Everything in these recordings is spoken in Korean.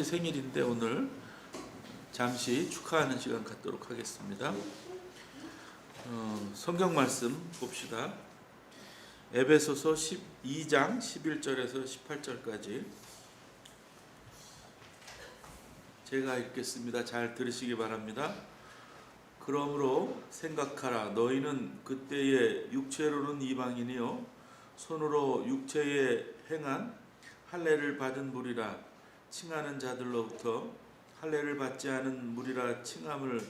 생일인데 오늘 잠시 축하하는 시간 갖도록 하겠습니다. 성경 말씀 봅시다. 에베소서 12장 11절에서 18절까지 제가 읽겠습니다. 잘 들으시기 바랍니다. 그러므로 생각하라. 너희는 그때의 육체로는 이방인이요 손으로 육체에 행한 할례를 받은 무리라 칭하는 자들로부터 할례를 받지 않은 무리라 칭함을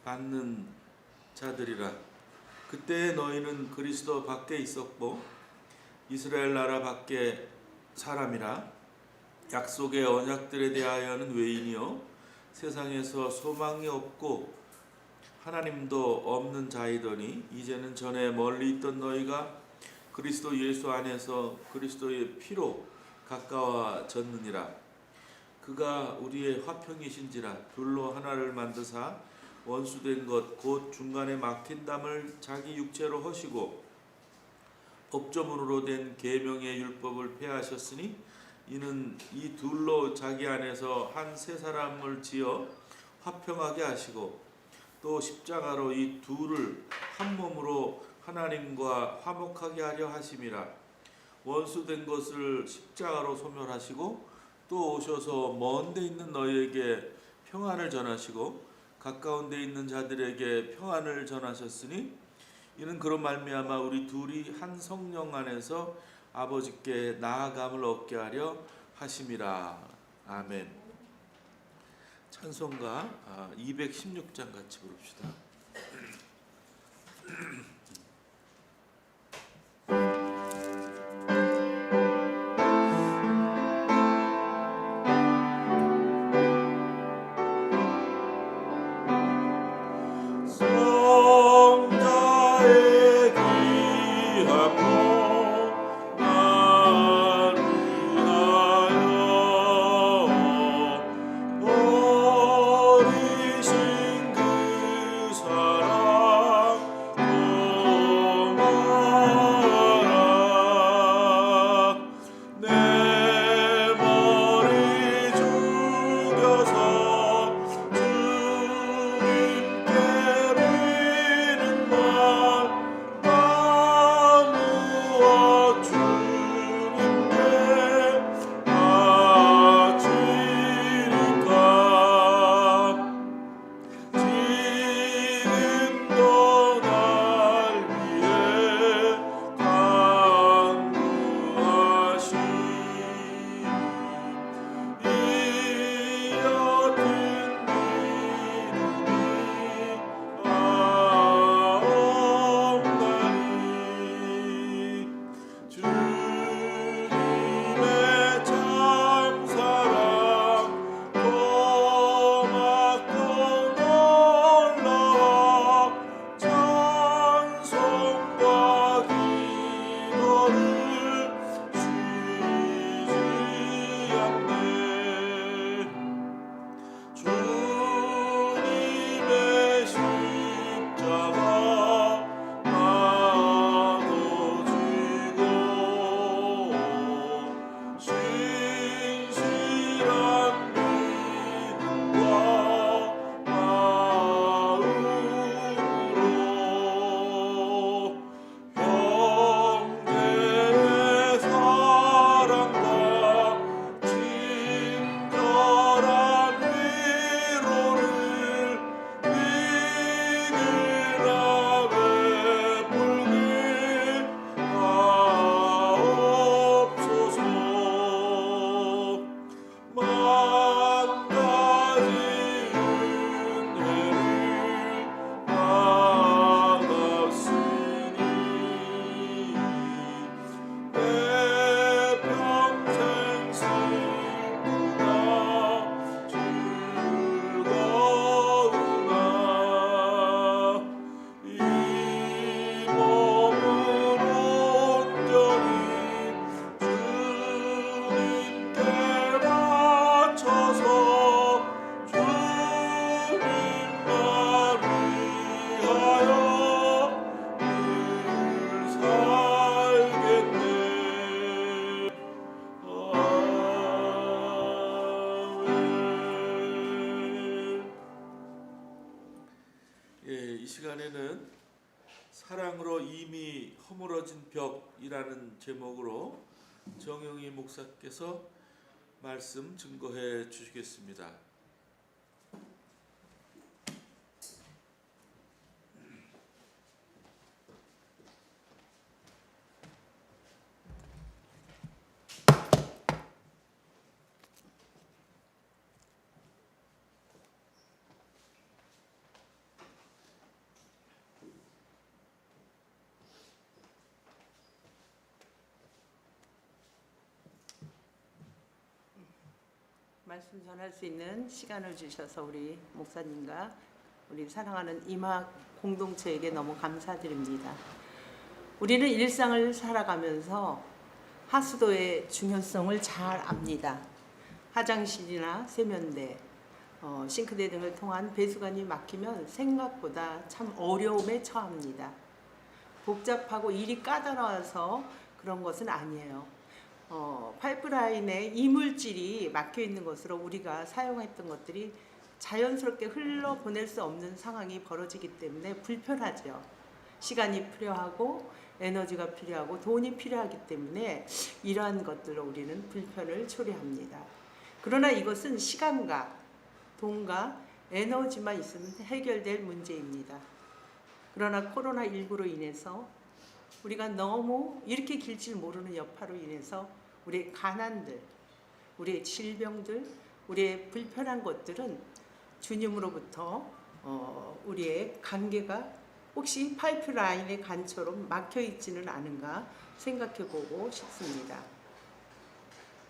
받는 자들이라. 그때 너희는 그리스도 밖에 있었고 이스라엘 나라 밖에 사람이라 약속의 언약들에 대하여는 외인이요 세상에서 소망이 없고 하나님도 없는 자이더니 이제는 전에 멀리 있던 너희가 그리스도 예수 안에서 그리스도의 피로 가까워졌느니라. 그가 우리의 화평이신지라 둘로 하나를 만드사 원수된 것 곧 중간에 막힌 담을 자기 육체로 허시고 법조문으로 된 계명의 율법을 폐하셨으니 이는 이 둘로 자기 안에서 한 세 사람을 지어 화평하게 하시고 또 십자가로 이 둘을 한 몸으로 하나님과 화목하게 하려 하심이라. 원수된 것을 십자가로 소멸하시고 또 오셔서 먼 데 있는 너희에게 평안을 전하시고 가까운 데 있는 자들에게 평안을 전하셨으니 이는 그로 말미암아 우리 둘이 한 성령 안에서 아버지께 나아감을 얻게 하려 하심이라. 아멘. 찬송가 216장 같이 부릅시다. 어리신 그 사랑 시간에는 사랑으로 이미 허물어진 벽이라는 제목으로 정영희 목사께서 말씀 증거해 주시겠습니다. 말씀 전할 수 있는 시간을 주셔서 우리 목사님과 우리 사랑하는 이막 공동체에게 너무 감사드립니다. 우리는 일상을 살아가면서 하수도의 중요성을 잘 압니다. 화장실이나 세면대, 싱크대 등을 통한 배수관이 막히면 생각보다 참 어려움에 처합니다. 복잡하고 일이 까다로워서 그런 것은 아니에요. 파이프라인에 이물질이 막혀 있는 것으로 우리가 사용했던 것들이 자연스럽게 흘러보낼 수 없는 상황이 벌어지기 때문에 불편하죠. 시간이 필요하고 에너지가 필요하고 돈이 필요하기 때문에 이러한 것들로 우리는 불편을 초래합니다. 그러나 이것은 시간과 돈과 에너지만 있으면 해결될 문제입니다. 그러나 코로나19로 인해서 우리가 너무 이렇게 길 줄 모르는 여파로 인해서 우리의 가난들, 우리의 질병들, 우리의 불편한 것들은 주님으로부터 우리의 관계가 혹시 파이프라인의 간처럼 막혀 있지는 않은가 생각해 보고 싶습니다.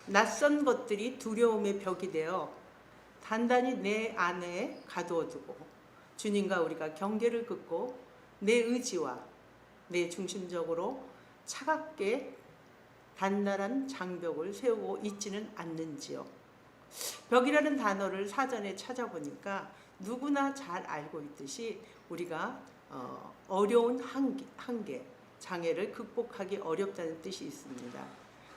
낯선 것들이 두려움의 벽이 되어 단단히 내 안에 가두어두고 주님과 우리가 경계를 긋고 내 의지와 내 중심적으로 차갑게 단단한 장벽을 세우고 있지는 않는지요. 벽이라는 단어를 사전에 찾아보니까 누구나 잘 알고 있듯이 우리가 어려운 한계, 장애를 극복하기 어렵다는 뜻이 있습니다.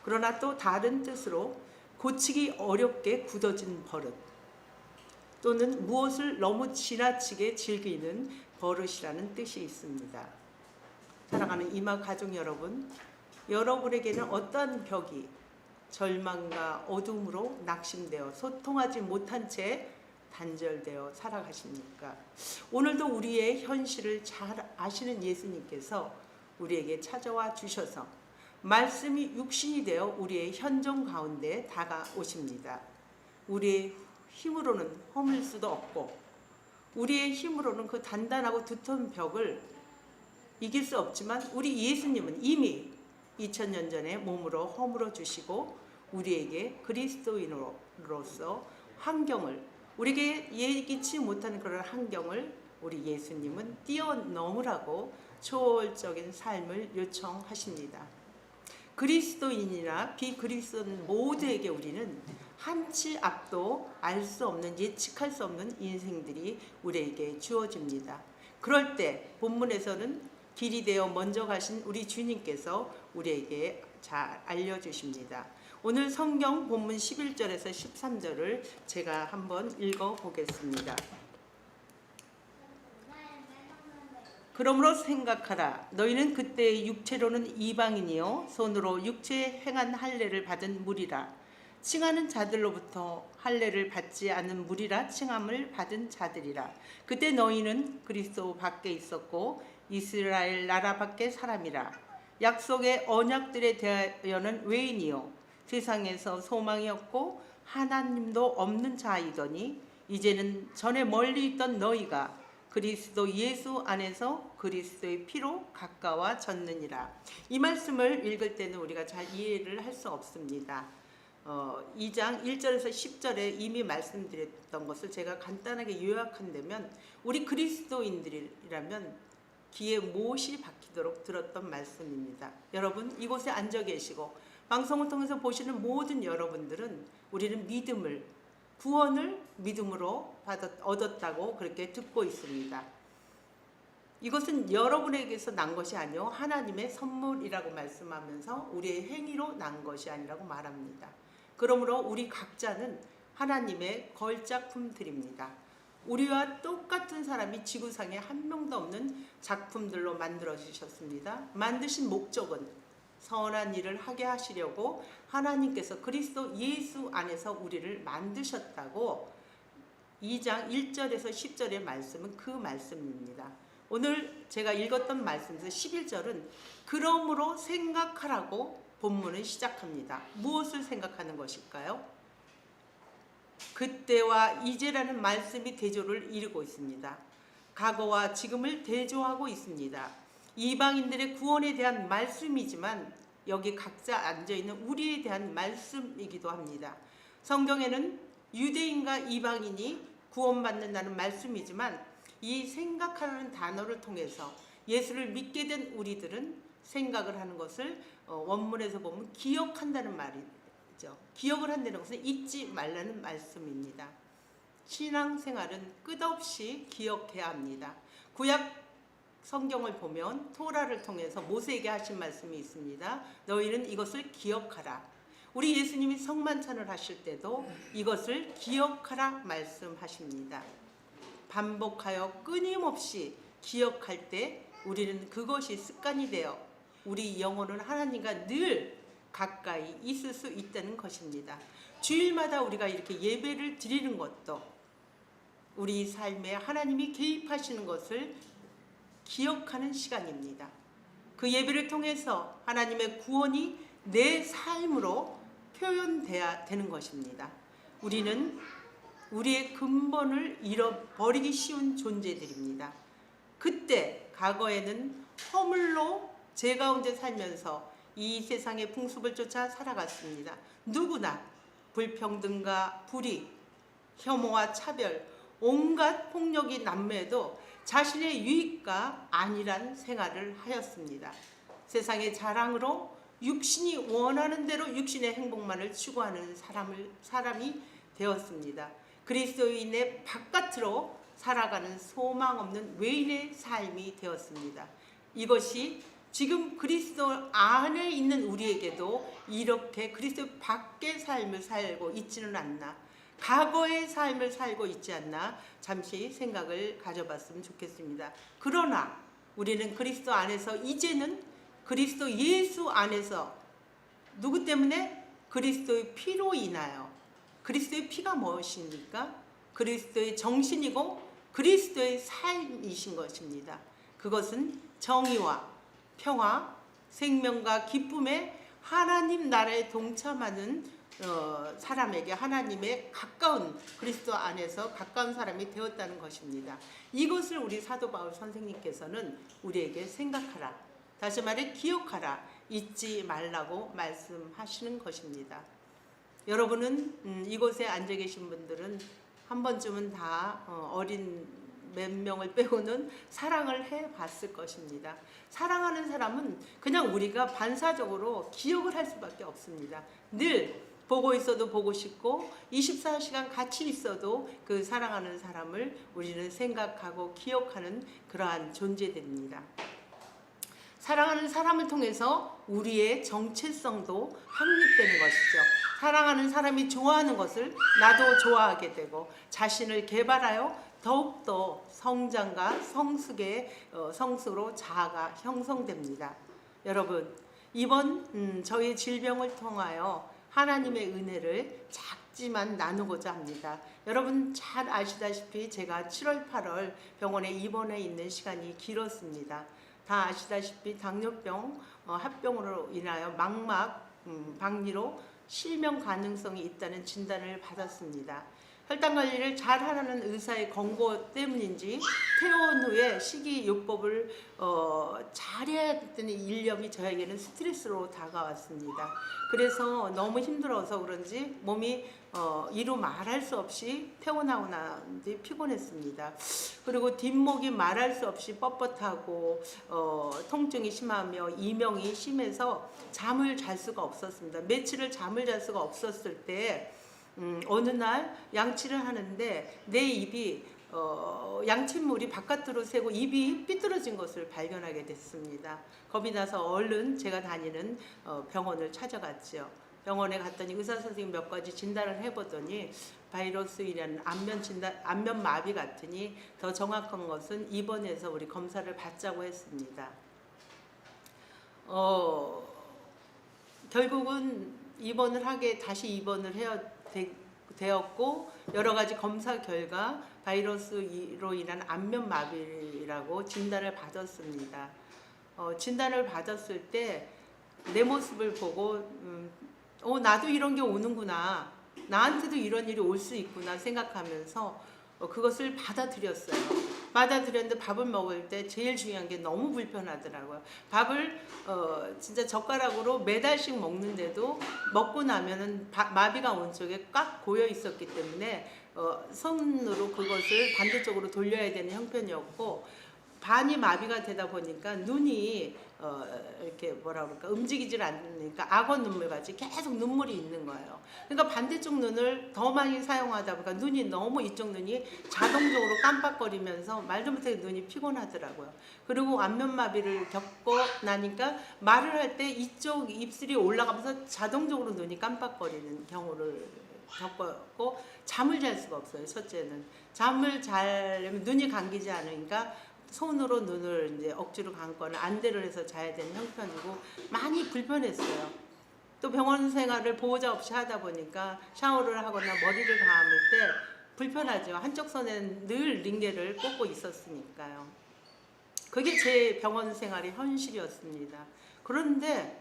그러나 또 다른 뜻으로 고치기 어렵게 굳어진 버릇 또는 무엇을 너무 지나치게 즐기는 버릇이라는 뜻이 있습니다. 사랑하는 이마 가족 여러분, 여러분에게는 어떤 벽이 절망과 어둠으로 낙심되어 소통하지 못한 채 단절되어 살아가십니까? 오늘도 우리의 현실을 잘 아시는 예수님께서 우리에게 찾아와 주셔서 말씀이 육신이 되어 우리의 현존 가운데 다가오십니다. 우리의 힘으로는 허물 수도 없고 우리의 힘으로는 그 단단하고 두터운 벽을 이길 수 없지만 우리 예수님은 이미 2000년 전에 몸으로 허물어 주시고 우리에게 그리스도인으로서 환경을 우리에게 예기치 못한 그런 환경을 우리 예수님은 뛰어넘으라고 초월적인 삶을 요청하십니다. 그리스도인이나 비그리스도인 모두에게 우리는 한치 앞도 알 수 없는 예측할 수 없는 인생들이 우리에게 주어집니다. 그럴 때 본문에서는 길이 되어 먼저 가신 우리 주님께서 우리에게 잘 알려주십니다. 오늘 성경 본문 11절에서 13절을 제가 한번 읽어보겠습니다. 그러므로 생각하라. 너희는 그때의 육체로는 이방인이요 손으로 육체에 행한 할례를 받은 무리라. 칭하는 자들로부터 할례를 받지 않은 무리라 칭함을 받은 자들이라. 그때 너희는 그리스도 밖에 있었고 이스라엘 나라 밖의 사람이라. 약속의 언약들에 대하여는 외인이요 세상에서 소망이 없고 하나님도 없는 자이더니 이제는 전에 멀리 있던 너희가 그리스도 예수 안에서 그리스도의 피로 가까워졌느니라. 이 말씀을 읽을 때는 우리가 잘 이해를 할 수 없습니다. 2장 1절에서 10절에 이미 말씀드렸던 것을 제가 간단하게 요약한다면 우리 그리스도인들이라면 귀에 못이 박히도록 들었던 말씀입니다. 여러분 이곳에 앉아 계시고 방송을 통해서 보시는 모든 여러분들은 우리는 믿음을 구원을 믿음으로 얻었다고 그렇게 듣고 있습니다. 이것은 여러분에게서 난 것이 아니요 하나님의 선물이라고 말씀하면서 우리의 행위로 난 것이 아니라고 말합니다. 그러므로 우리 각자는 하나님의 걸작품들입니다. 우리와 똑같은 사람이 지구상에 한 명도 없는 작품들로 만들어 주셨습니다. 만드신 목적은 선한 일을 하게 하시려고 하나님께서 그리스도 예수 안에서 우리를 만드셨다고 2장 1절에서 10절의 말씀은 그 말씀입니다. 오늘 제가 읽었던 말씀에서 11절은 그러므로 생각하라고 본문을 시작합니다. 무엇을 생각하는 것일까요? 그때와 이제라는 말씀이 대조를 이루고 있습니다. 과거와 지금을 대조하고 있습니다. 이방인들의 구원에 대한 말씀이지만 여기 각자 앉아있는 우리에 대한 말씀이기도 합니다. 성경에는 유대인과 이방인이 구원받는다는 말씀이지만 이 생각하라는 단어를 통해서 예수를 믿게 된 우리들은 생각을 하는 것을 원문에서 보면 기억한다는 말이죠. 기억을 한다는 것은 잊지 말라는 말씀입니다. 신앙생활은 끝없이 기억해야 합니다. 구약 성경을 보면 토라를 통해서 모세에게 하신 말씀이 있습니다. 너희는 이것을 기억하라. 우리 예수님이 성만찬을 하실 때도 이것을 기억하라 말씀하십니다. 반복하여 끊임없이 기억할 때 우리는 그것이 습관이 되어 우리 영혼은 하나님과 늘 가까이 있을 수 있다는 것입니다. 주일마다 우리가 이렇게 예배를 드리는 것도 우리 삶에 하나님이 개입하시는 것을 기억하는 시간입니다. 그 예배를 통해서 하나님의 구원이 내 삶으로 표현돼야 되는 것입니다. 우리는 우리의 근본을 잃어버리기 쉬운 존재들입니다. 그때 과거에는 허물로 죄 가운데 살면서 이 세상의 풍습을 쫓아 살아갔습니다. 누구나 불평등과 불의, 혐오와 차별, 온갖 폭력이 난무해도 자신의 유익과 안일한 생활을 하였습니다. 세상의 자랑으로 육신이 원하는 대로 육신의 행복만을 추구하는 사람이 되었습니다. 그리스도인의 바깥으로 살아가는 소망 없는 외인의 삶이 되었습니다. 이것이 지금 그리스도 안에 있는 우리에게도 이렇게 그리스도 밖의 삶을 살고 있지는 않나, 과거의 삶을 살고 있지 않나 잠시 생각을 가져봤으면 좋겠습니다. 그러나 우리는 그리스도 안에서 이제는 그리스도 예수 안에서 누구 때문에? 그리스도의 피로 인하여. 그리스도의 피가 무엇입니까? 그리스도의 정신이고 그리스도의 삶이신 것입니다. 그것은 정의와 평화, 생명과 기쁨에 하나님 나라에 동참하는 사람에게 하나님의 가까운 그리스도 안에서 가까운 사람이 되었다는 것입니다. 이것을 우리 사도 바울 선생님께서는 우리에게 생각하라, 다시 말해 기억하라, 잊지 말라고 말씀하시는 것입니다. 여러분은 이곳에 앉아 계신 분들은 한 번쯤은 다 어린 몇 명을 빼고는 사랑을 해봤을 것입니다. 사랑하는 사람은 그냥 우리가 반사적으로 기억을 할 수밖에 없습니다. 늘 보고 있어도 보고 싶고 24시간 같이 있어도 그 사랑하는 사람을 우리는 생각하고 기억하는 그러한 존재들입니다. 사랑하는 사람을 통해서 우리의 정체성도 확립되는 것이죠. 사랑하는 사람이 좋아하는 것을 나도 좋아하게 되고 자신을 개발하여 더욱더 성장과 성숙으로 자아가 형성됩니다. 여러분, 이번 저희 질병을 통하여 하나님의 은혜를 작지만 나누고자 합니다. 여러분 잘 아시다시피 제가 7월, 8월 병원에 입원해 있는 시간이 길었습니다. 다 아시다시피 당뇨병 합병으로 인하여 망막 박리로 실명 가능성이 있다는 진단을 받았습니다. 혈당 관리를 잘 하라는 의사의 권고 때문인지 퇴원 후에 식이요법을 잘해야 했던 일념이 저에게는 스트레스로 다가왔습니다. 그래서 너무 힘들어서 그런지 몸이 이루 말할 수 없이 퇴원하고 난 뒤 피곤했습니다. 그리고 뒷목이 말할 수 없이 뻣뻣하고 통증이 심하며 이명이 심해서 잠을 잘 수가 없었습니다. 며칠을 잠을 잘 수가 없었을 때 어느 날 양치를 하는데 내 입이 양침물이 바깥으로 새고 입이 삐뚤어진 것을 발견하게 됐습니다. 겁이 나서 얼른 제가 다니는 병원을 찾아갔죠. 병원에 갔더니 의사 선생님 몇 가지 진단을 해보더니 바이러스이라는 안면 마비 같으니 더 정확한 것은 입원해서 우리 검사를 받자고 했습니다. 결국은 다시 입원을 되었고 여러 가지 검사 결과 바이러스로 인한 안면 마비라고 진단을 받았습니다. 진단을 받았을 때 내 모습을 보고 나도 이런 게 오는구나, 나한테도 이런 일이 올 수 있구나 생각하면서 그것을 받아들였어요. 받아들였는데 밥을 먹을 때 제일 중요한 게 너무 불편하더라고요. 밥을 진짜 젓가락으로 매달씩 먹는데도 먹고 나면은 마비가 온 쪽에 꽉 고여 있었기 때문에 손으로 그것을 반대쪽으로 돌려야 되는 형편이었고, 반이 마비가 되다 보니까 눈이 이렇게 뭐라 그럴까, 움직이질 않으니까 악어 눈물 같이 계속 눈물이 있는 거예요. 그러니까 반대쪽 눈을 더 많이 사용하다 보니까 눈이 너무, 이쪽 눈이 자동적으로 깜빡거리면서 말도 못하게 눈이 피곤하더라고요. 그리고 안면마비를 겪고 나니까 말을 할 때 이쪽 입술이 올라가면서 자동적으로 눈이 깜빡거리는 경우를 겪었고, 잠을 잘 수가 없어요. 첫째는 잠을 자려면 눈이 감기지 않으니까 손으로 눈을 이제 억지로 감거나 안대를 해서 자야 되는 형편이고 많이 불편했어요. 또 병원 생활을 보호자 없이 하다 보니까 샤워를 하거나 머리를 감을 때 불편하죠. 한쪽 손에는 늘 링겔을 꽂고 있었으니까요. 그게 제 병원 생활의 현실이었습니다. 그런데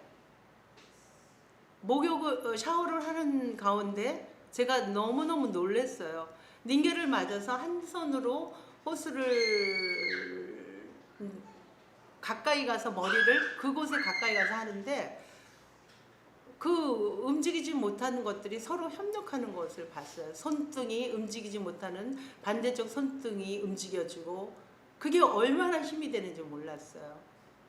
샤워를 하는 가운데 제가 너무너무 놀랐어요. 링겔을 맞아서 한 손으로 호스를 가까이 가서 그곳에 가까이 가서 하는데 그 움직이지 못하는 것들이 서로 협력하는 것을 봤어요. 손등이 움직이지 못하는 반대쪽 손등이 움직여주고, 그게 얼마나 힘이 되는지 몰랐어요.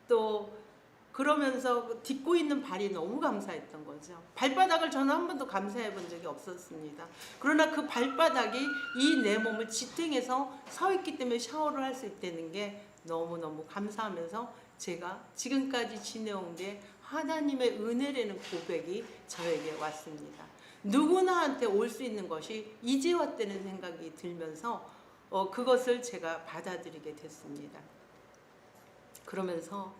또 그러면서 딛고 있는 발이 너무 감사했던 거죠. 발바닥을 저는 한 번도 감사해 본 적이 없었습니다. 그러나 그 발바닥이 이 내 몸을 지탱해서 서 있기 때문에 샤워를 할 수 있다는 게 너무너무 감사하면서 제가 지금까지 지내온 게 하나님의 은혜라는 고백이 저에게 왔습니다. 누구나한테 올 수 있는 것이 이제 왔다는 생각이 들면서 그것을 제가 받아들이게 됐습니다. 그러면서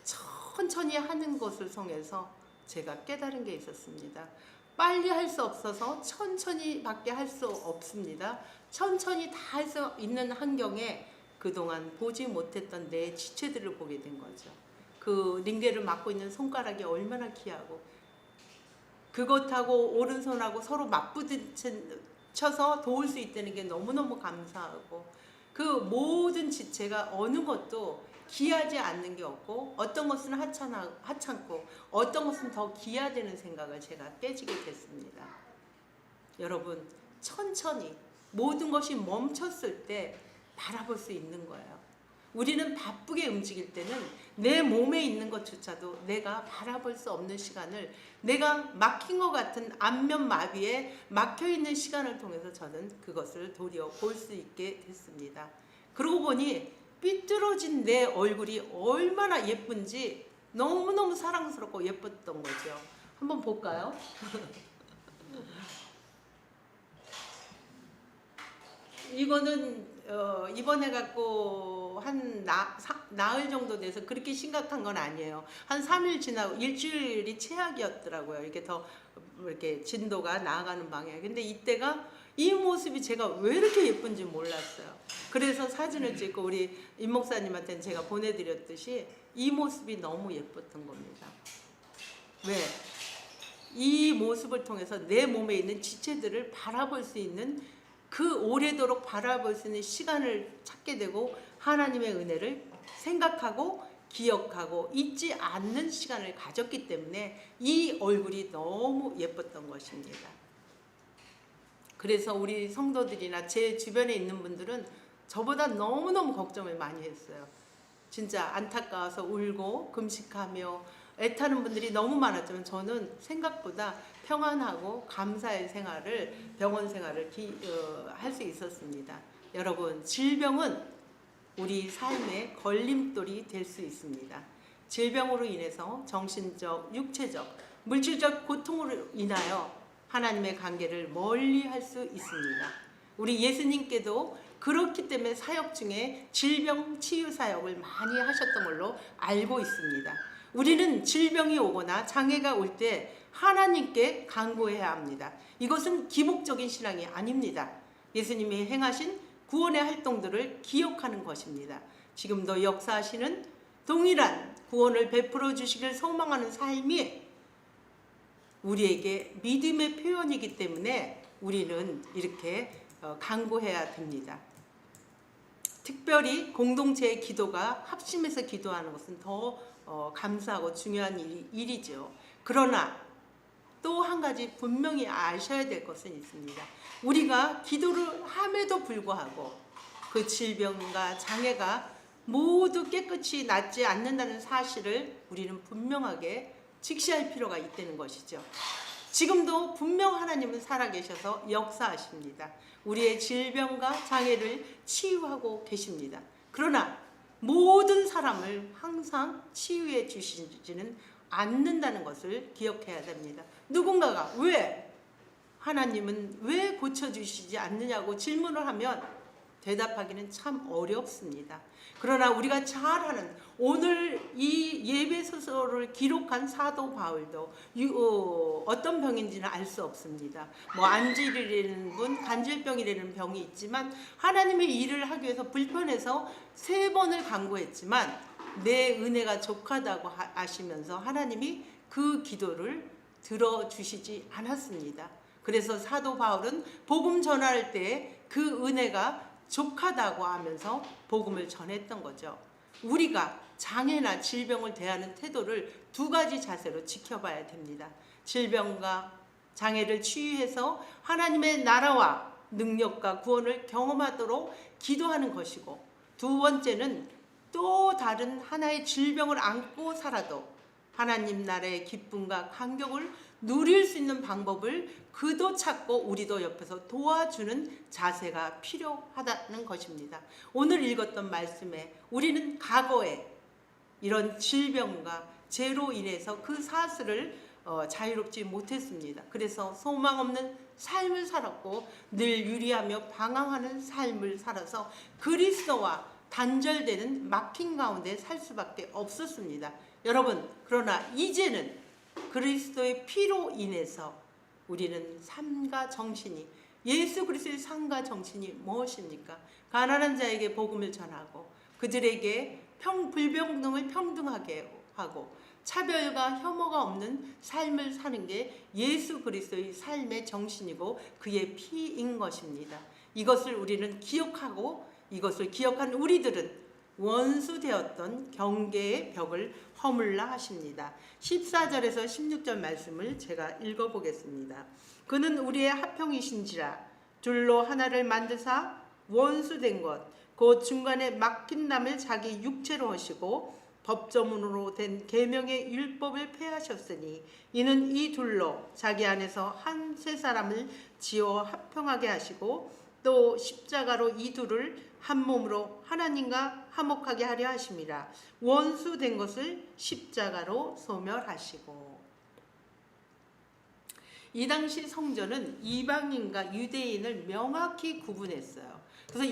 천천히 하는 것을 통해서 제가 깨달은 게 있었습니다. 빨리 할 수 없어서 천천히 밖에 할 수 없습니다. 천천히 다 할 수 있는 환경에 그동안 보지 못했던 내 지체들을 보게 된 거죠. 그 링겔을 막고 있는 손가락이 얼마나 귀하고, 그것하고 오른손하고 서로 맞부딪혀서 도울 수 있다는 게 너무너무 감사하고, 그 모든 지체가 어느 것도 귀하지 않는 게 없고, 어떤 것은 하찮고 어떤 것은 더 귀하다는 생각을 제가 깨지게 됐습니다. 여러분, 천천히 모든 것이 멈췄을 때 바라볼 수 있는 거예요. 우리는 바쁘게 움직일 때는 내 몸에 있는 것조차도 내가 바라볼 수 없는 시간을, 내가 막힌 것 같은 안면 마비에 막혀있는 시간을 통해서 저는 그것을 도리어 볼 수 있게 됐습니다. 그러고 보니 삐뚤어진 내 얼굴이 얼마나 예쁜지 너무너무 사랑스럽고 예뻤던 거죠. 한번 볼까요? 이거는 입원해갖고 한 나흘 정도 돼서 그렇게 심각한 건 아니에요. 한 3일 지나고 일주일이 최악이었더라고요. 이렇게 더 이렇게 진도가 나아가는 방향. 근데 이때가 이 모습이 제가 왜 이렇게 예쁜지 몰랐어요. 그래서 사진을 찍고 우리 임 목사님한테는 제가 보내드렸듯이 이 모습이 너무 예뻤던 겁니다. 왜? 이 모습을 통해서 내 몸에 있는 지체들을 바라볼 수 있는, 그 오래도록 바라볼 수 있는 시간을 찾게 되고, 하나님의 은혜를 생각하고 기억하고 잊지 않는 시간을 가졌기 때문에 이 얼굴이 너무 예뻤던 것입니다. 그래서 우리 성도들이나 제 주변에 있는 분들은 저보다 너무너무 걱정을 많이 했어요. 진짜 안타까워서 울고 금식하며 애타는 분들이 너무 많았지만 저는 생각보다 평안하고 감사의 생활을, 병원 생활을 할 수 있었습니다. 여러분, 질병은 우리 삶의 걸림돌이 될 수 있습니다. 질병으로 인해서 정신적, 육체적, 물질적 고통으로 인하여 하나님의 관계를 멀리 할 수 있습니다. 우리 예수님께도 그렇기 때문에 사역 중에 질병 치유 사역을 많이 하셨던 걸로 알고 있습니다. 우리는 질병이 오거나 장애가 올 때 하나님께 간구해야 합니다. 이것은 기복적인 신앙이 아닙니다. 예수님이 행하신 구원의 활동들을 기억하는 것입니다. 지금도 역사하시는 동일한 구원을 베풀어 주시길 소망하는 삶이 우리에게 믿음의 표현이기 때문에 우리는 이렇게 간구해야 됩니다. 특별히 공동체의 기도가 합심해서 기도하는 것은 더 감사하고 중요한 일이죠. 그러나 또 한 가지 분명히 아셔야 될 것은 있습니다. 우리가 기도를 함에도 불구하고 그 질병과 장애가 모두 깨끗이 낫지 않는다는 사실을 우리는 분명하게 직시할 필요가 있다는 것이죠. 지금도 분명 하나님은 살아계셔서 역사하십니다. 우리의 질병과 장애를 치유하고 계십니다. 그러나 모든 사람을 항상 치유해 주시지는 않는다는 것을 기억해야 됩니다. 누군가가 하나님은 왜 고쳐주시지 않느냐고 질문을 하면 대답하기는 참 어렵습니다. 그러나 우리가 잘 아는 오늘 이 예배소서를 기록한 사도 바울도 어떤 병인지는 알 수 없습니다. 안질이라는 간질병이라는 병이 있지만 하나님의 일을 하기 위해서 불편해서 3번을 간구했지만 내 은혜가 족하다고 하시면서 하나님이 그 기도를 들어주시지 않았습니다. 그래서 사도 바울은 복음 전할 때 그 은혜가 족하다고 하면서 복음을 전했던 거죠. 우리가 장애나 질병을 대하는 태도를 2가지 자세로 지켜봐야 됩니다. 질병과 장애를 치유해서 하나님의 나라와 능력과 구원을 경험하도록 기도하는 것이고, 2번째는 또 다른 하나의 질병을 안고 살아도 하나님 나라의 기쁨과 감격을 누릴 수 있는 방법을 그도 찾고 우리도 옆에서 도와주는 자세가 필요하다는 것입니다. 오늘 읽었던 말씀에 우리는 과거에 이런 질병과 죄로 인해서 그 사슬을 자유롭지 못했습니다. 그래서 소망 없는 삶을 살았고 늘 유리하며 방황하는 삶을 살아서 그리스도와 단절되는 막힌 가운데 살 수밖에 없었습니다. 여러분, 그러나 이제는 그리스도의 피로 인해서 우리는 삶과 정신이, 예수 그리스도의 삶과 정신이 무엇입니까? 가난한 자에게 복음을 전하고 그들에게 불평등을 평등하게 하고 차별과 혐오가 없는 삶을 사는 게 예수 그리스도의 삶의 정신이고 그의 피인 것입니다. 이것을 우리는 기억하고 이것을 기억한 우리들은 원수되었던 경계의 벽을 허물라 하십니다. 14절에서 16절 말씀을 제가 읽어보겠습니다. 그는 우리의 화평이신지라 둘로 하나를 만드사 원수된 것 곧 중간에 막힌 남을 자기 육체로 하시고 법조문으로 된 계명의 율법을 폐하셨으니 이는 이 둘로 자기 안에서 한 세 사람을 지어 화평하게 하시고 또 십자가로 이 둘을 한 몸으로 하나님과 화목하게 하려 하심이라. 원수된 것을 십자가로 소멸하시고. 이 당시 성전은 이방인과 유대인을 명확히 구분했어요. 그래서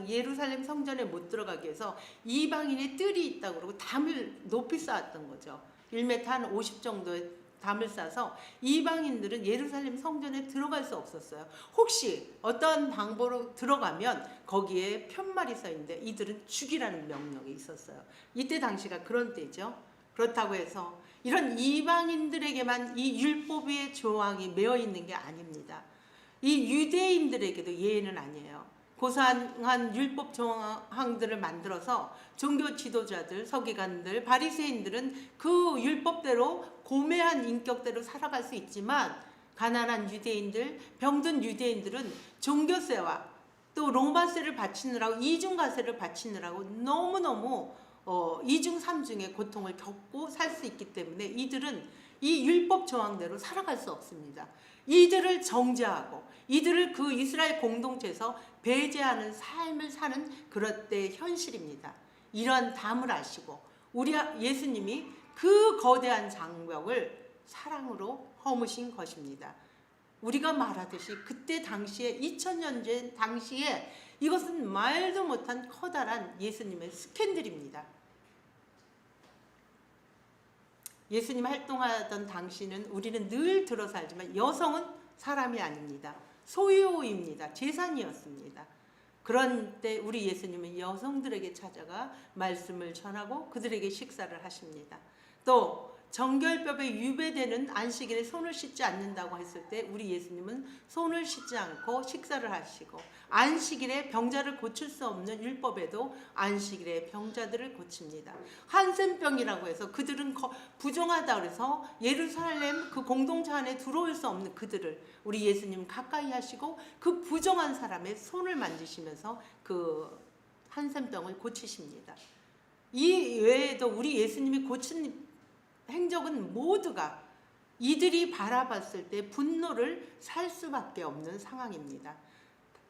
예루살렘 성전에 못 들어가기 위해서 이방인의 뜰이 있다고 그러고 담을 높이 쌓았던 거죠. 1m 한 50 정도의 담을 싸서 이방인들은 예루살렘 성전에 들어갈 수 없었어요. 혹시 어떤 방법으로 들어가면 거기에 편말이 써 있는데 이들은 죽이라는 명령이 있었어요. 이때 당시가 그런 때죠. 그렇다고 해서 이런 이방인들에게만 이 율법의 조항이 매여 있는 게 아닙니다. 이 유대인들에게도 예외는 아니에요. 고상한 율법 조항들을 만들어서 종교 지도자들, 서기관들, 바리새인들은 그 율법대로 고매한 인격대로 살아갈 수 있지만 가난한 유대인들, 병든 유대인들은 종교세와 또 로마세를 바치느라고 이중과세를 바치느라고 너무너무 이중 삼중의 고통을 겪고 살 수 있기 때문에 이들은 이 율법 조항대로 살아갈 수 없습니다. 이들을 정죄하고 이들을 그 이스라엘 공동체에서 배제하는 삶을 사는 그럴 때의 현실입니다. 이러한 담을 아시고 우리 예수님이 그 거대한 장벽을 사랑으로 허무신 것입니다. 우리가 말하듯이 그때 당시에 2000년 전 당시에 이것은 말도 못한 커다란 예수님의 스캔들입니다. 예수님 활동하던 당시는 우리는 늘 들어 살지만 여성은 사람이 아닙니다. 소유입니다. 재산이었습니다. 그런 때 우리 예수님은 여성들에게 찾아가 말씀을 전하고 그들에게 식사를 하십니다. 또 정결법에 위배되는 안식일에 손을 씻지 않는다고 했을 때 우리 예수님은 손을 씻지 않고 식사를 하시고, 안식일에 병자를 고칠 수 없는 율법에도 안식일에 병자들을 고칩니다. 한센병이라고 해서 그들은 부정하다 그래서 예루살렘 그 공동체 안에 들어올 수 없는 그들을 우리 예수님 가까이 하시고 그 부정한 사람의 손을 만지시면서 그 한센병을 고치십니다. 이 외에도 우리 예수님이 고친 행적은 모두가 이들이 바라봤을 때 분노를 살 수밖에 없는 상황입니다.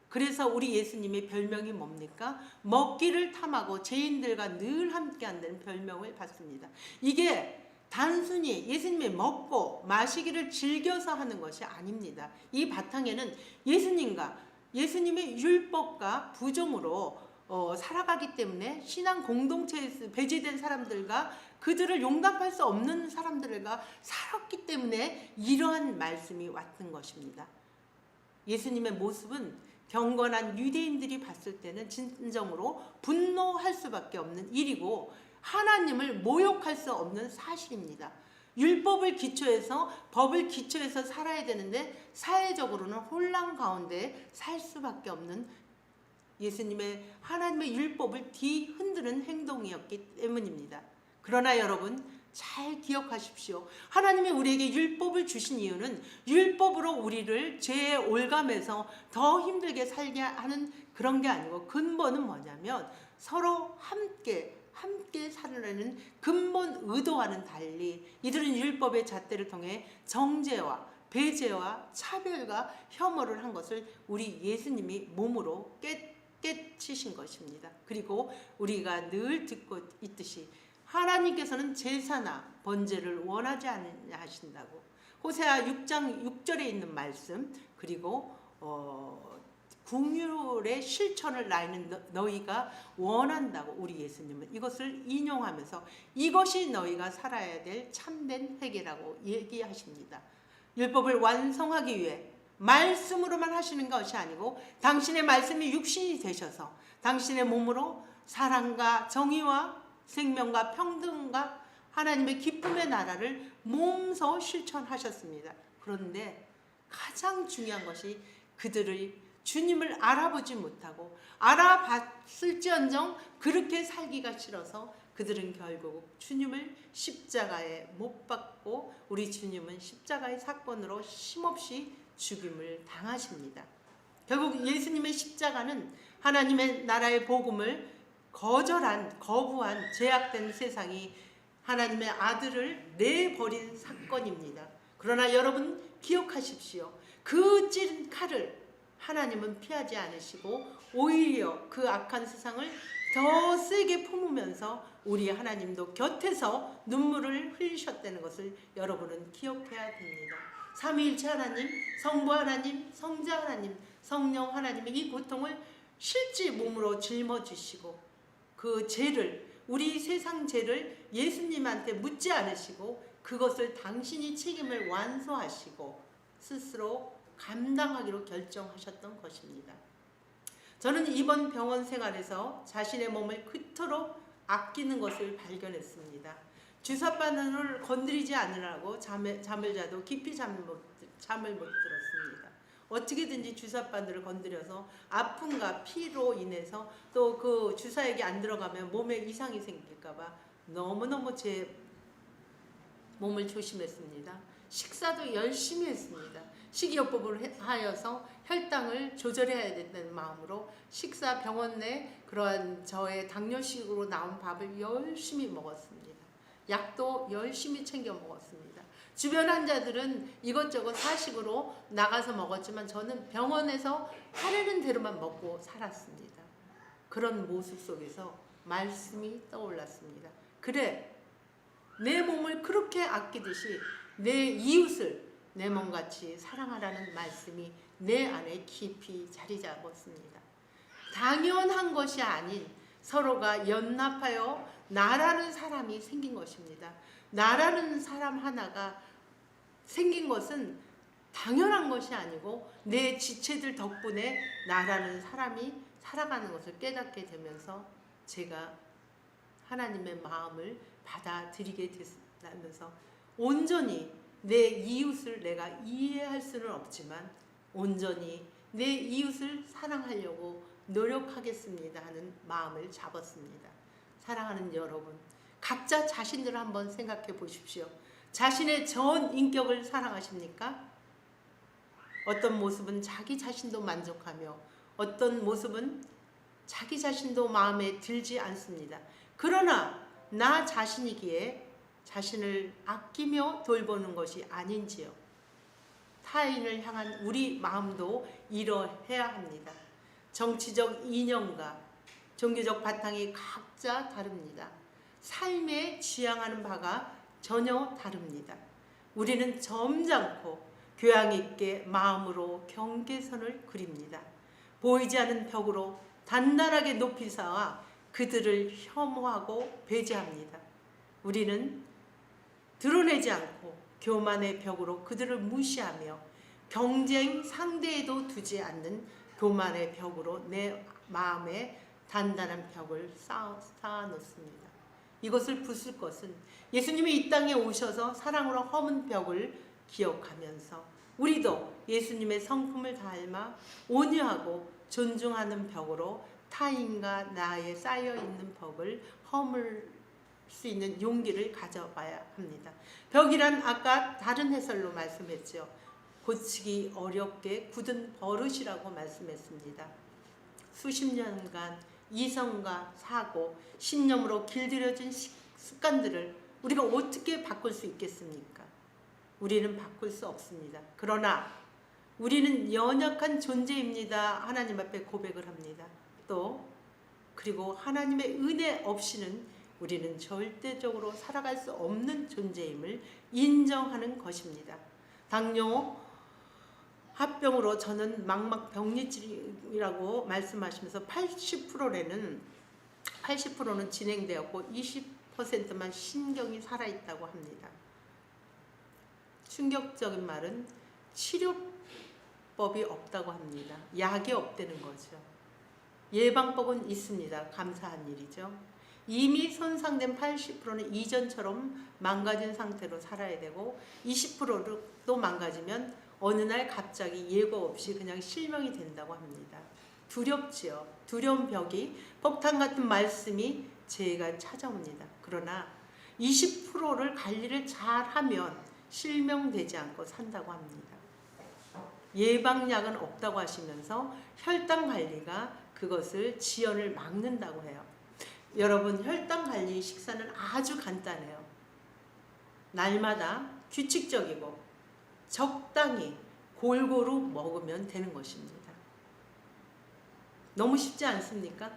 그래서 우리 예수님의 별명이 뭡니까? 먹기를 탐하고 죄인들과 늘 함께한다는 별명을 받습니다. 이게 단순히 예수님이 먹고 마시기를 즐겨서 하는 것이 아닙니다. 이 바탕에는 예수님의 율법과 부정으로 살아가기 때문에 신앙 공동체에서 배제된 사람들과 그들을 용납할 수 없는 사람들과 살았기 때문에 이러한 말씀이 왔던 것입니다. 예수님의 모습은 경건한 유대인들이 봤을 때는 진정으로 분노할 수밖에 없는 일이고 하나님을 모욕할 수 없는 사실입니다. 율법을 기초해서 법을 기초해서 살아야 되는데 사회적으로는 혼란 가운데 살 수밖에 없는 예수님의 하나님의 율법을 뒤흔드는 행동이었기 때문입니다. 그러나 여러분 잘 기억하십시오. 하나님이 우리에게 율법을 주신 이유는 율법으로 우리를 죄에 올감해서 더 힘들게 살게 하는 그런 게 아니고 근본은 뭐냐면 서로 함께 살으려는 근본 의도와는 달리 이들은 율법의 잣대를 통해 정죄와 배제와 차별과 혐오를 한 것을 우리 예수님이 몸으로 깨치신 것입니다. 그리고 우리가 늘 듣고 있듯이 하나님께서는 제사나 번제를 원하지 않느냐 하신다고 호세아 6장 6절에 있는 말씀, 그리고 긍휼의 실천을 나이는 너희가 원한다고 우리 예수님은 이것을 인용하면서 이것이 너희가 살아야 될 참된 회개라고 얘기하십니다. 율법을 완성하기 위해 말씀으로만 하시는 것이 아니고 당신의 말씀이 육신이 되셔서 당신의 몸으로 사랑과 정의와 생명과 평등과 하나님의 기쁨의 나라를 몸소 실천하셨습니다. 그런데 가장 중요한 것이 그들의 주님을 알아보지 못하고 알아봤을지언정 그렇게 살기가 싫어서 그들은 결국 주님을 십자가에 못 박고 우리 주님은 십자가의 사건으로 쉼없이 죽임을 당하십니다. 결국 예수님의 십자가는 하나님의 나라의 복음을 거부한 죄악된 세상이 하나님의 아들을 내버린 사건입니다. 그러나 여러분 기억하십시오. 그 찐 칼을 하나님은 피하지 않으시고 오히려 그 악한 세상을 더 세게 품으면서 우리 하나님도 곁에서 눈물을 흘리셨다는 것을 여러분은 기억해야 됩니다. 삼위일체 하나님, 성부 하나님, 성자 하나님, 성령 하나님의 이 고통을 실제 몸으로 짊어지시고 그 죄를, 우리 세상 죄를 예수님한테 묻지 않으시고 그것을 당신이 책임을 완수하시고 스스로 감당하기로 결정하셨던 것입니다. 저는 이번 병원 생활에서 자신의 몸을 그토록 아끼는 것을 발견했습니다. 주사바늘을 건드리지 않으라고 잠을 자도 깊이 잠을 못 들었습니다. 어떻게든지 주사바늘을 건드려서 아픔과 피로 인해서 또 그 주사액이 안 들어가면 몸에 이상이 생길까봐 너무너무 제 몸을 조심했습니다. 식사도 열심히 했습니다. 식이요법을 하여서 혈당을 조절해야 된다는 마음으로 식사 병원 내 그러한 저의 당뇨식으로 나온 밥을 열심히 먹었습니다. 약도 열심히 챙겨 먹었습니다. 주변 환자들은 이것저것 사식으로 나가서 먹었지만 저는 병원에서 하려는 대로만 먹고 살았습니다. 그런 모습 속에서 말씀이 떠올랐습니다. 그래, 내 몸을 그렇게 아끼듯이 내 이웃을, 내 몸같이 사랑하라는 말씀이 내 안에 깊이 자리 잡았습니다. 당연한 것이 아닌 서로가 연합하여 나라는 사람이 생긴 것입니다. 나라는 사람 하나가 생긴 것은 당연한 것이 아니고 내 지체들 덕분에 나라는 사람이 살아가는 것을 깨닫게 되면서 제가 하나님의 마음을 받아들이게 되면서 온전히 내 이웃을 내가 이해할 수는 없지만 온전히 내 이웃을 사랑하려고 노력하겠습니다 하는 마음을 잡았습니다. 사랑하는 여러분, 각자 자신들을 한번 생각해 보십시오. 자신의 전 인격을 사랑하십니까? 어떤 모습은 자기 자신도 만족하며 어떤 모습은 자기 자신도 마음에 들지 않습니다. 그러나 나 자신이기에 자신을 아끼며 돌보는 것이 아닌지요. 타인을 향한 우리 마음도 이러해야 합니다. 정치적 이념과 종교적 바탕이 각자 다릅니다. 삶에 지향하는 바가 전혀 다릅니다. 우리는 점잖고 교양 있게 마음으로 경계선을 그립니다. 보이지 않는 벽으로 단단하게 높이 쌓아 그들을 혐오하고 배제합니다. 우리는 드러내지 않고 교만의 벽으로 그들을 무시하며 경쟁 상대에도 두지 않는 교만의 벽으로 내 마음에 단단한 벽을 쌓아 놓습니다. 이것을 부술 것은 예수님이 이 땅에 오셔서 사랑으로 허문 벽을 기억하면서 우리도 예수님의 성품을 닮아 온유하고 존중하는 벽으로 타인과 나에 쌓여있는 벽을 허물 수 있는 용기를 가져봐야 합니다. 벽이란 아까 다른 해설로 말씀했죠. 고치기 어렵게 굳은 버릇이라고 말씀했습니다. 수십 년간 이성과 사고, 신념으로 길들여진 습관들을 우리가 어떻게 바꿀 수 있겠습니까? 우리는 바꿀 수 없습니다. 그러나 우리는 연약한 존재입니다. 하나님 앞에 고백을 합니다. 또 그리고 하나님의 은혜 없이는 우리는 절대적으로 살아갈 수 없는 존재임을 인정하는 것입니다. 당뇨 합병으로 저는 망막병리질이라고 말씀하시면서 80%는 진행되었고 20%만 신경이 살아있다고 합니다. 충격적인 말은 치료법이 없다고 합니다. 약이 없다는 거죠. 예방법은 있습니다. 감사한 일이죠. 이미 손상된 80%는 이전처럼 망가진 상태로 살아야 되고 20%도 망가지면 어느 날 갑자기 예고 없이 그냥 실명이 된다고 합니다. 두렵지요. 두려운 벽이 폭탄 같은 말씀이 제가 찾아옵니다. 그러나 20%를 관리를 잘하면 실명되지 않고 산다고 합니다. 예방약은 없다고 하시면서 혈당 관리가 그것을 지연을 막는다고 해요. 여러분, 혈당 관리 식사는 아주 간단해요. 날마다 규칙적이고 적당히 골고루 먹으면 되는 것입니다. 너무 쉽지 않습니까?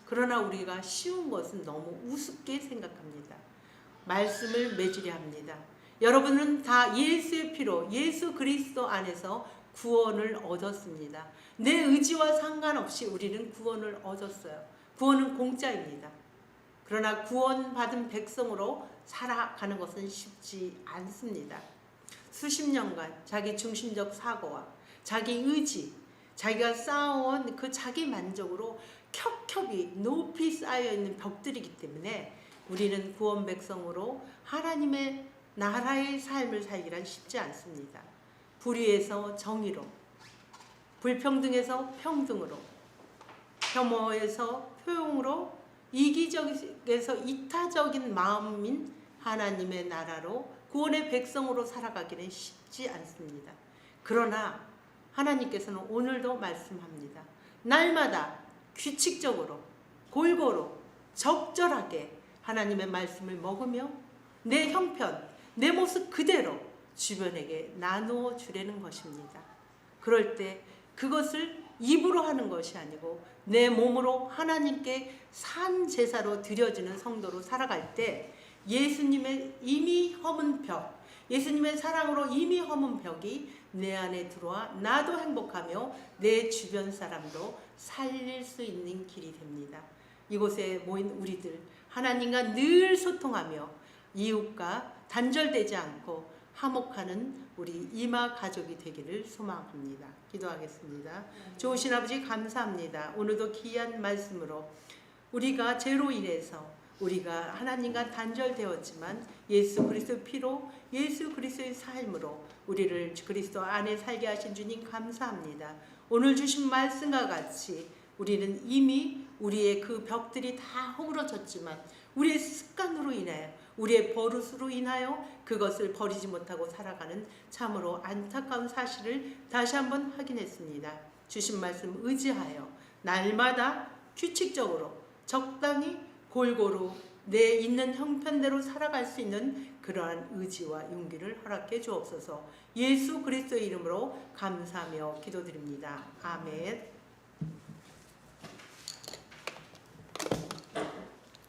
그러나 우리가 쉬운 것은 너무 우습게 생각합니다. 말씀을 맺으려 합니다. 여러분은 다 예수의 피로 예수 그리스도 안에서 구원을 얻었습니다. 내 의지와 상관없이 우리는 구원을 얻었어요. 구원은 공짜입니다. 그러나 구원받은 백성으로 살아가는 것은 쉽지 않습니다. 수십 년간 자기 중심적 사고와 자기 의지, 자기가 쌓아온 그 자기 만족으로 겹겹이 높이 쌓여있는 벽들이기 때문에 우리는 구원 백성으로 하나님의 나라의 삶을 살기란 쉽지 않습니다. 불의에서 정의로, 불평등에서 평등으로, 혐오에서 포용으로, 이기적에서 이타적인 마음인 하나님의 나라로 구원의 백성으로 살아가기는 쉽지 않습니다. 그러나 하나님께서는 오늘도 말씀합니다. 날마다 규칙적으로 골고루 적절하게 하나님의 말씀을 먹으며 내 형편, 내 모습 그대로 주변에게 나누어 주려는 것입니다. 그럴 때 그것을 입으로 하는 것이 아니고 내 몸으로 하나님께 산 제사로 드려지는 성도로 살아갈 때 예수님의 이미 허문 벽, 예수님의 사랑으로 이미 허문 벽이 내 안에 들어와 나도 행복하며 내 주변 사람도 살릴 수 있는 길이 됩니다. 이곳에 모인 우리들 하나님과 늘 소통하며 이웃과 단절되지 않고 화목하는 우리 이마 가족이 되기를 소망합니다. 기도하겠습니다. 좋으신 아버지 감사합니다. 오늘도 귀한 말씀으로 우리가 죄로 인해서 우리가 하나님과 단절되었지만 예수 그리스도의 피로 예수 그리스도의 삶으로 우리를 그리스도 안에 살게 하신 주님 감사합니다. 오늘 주신 말씀과 같이 우리는 이미 우리의 그 벽들이 다 허물어졌지만 우리의 습관으로 인하여 우리의 버릇으로 인하여 그것을 버리지 못하고 살아가는 참으로 안타까운 사실을 다시 한번 확인했습니다. 주신 말씀 의지하여 날마다 규칙적으로 적당히 골고루 내 있는 형편대로 살아갈 수 있는 그러한 의지와 용기를 허락해 주옵소서. 예수 그리스도의 이름으로 감사하며 기도드립니다. 아멘.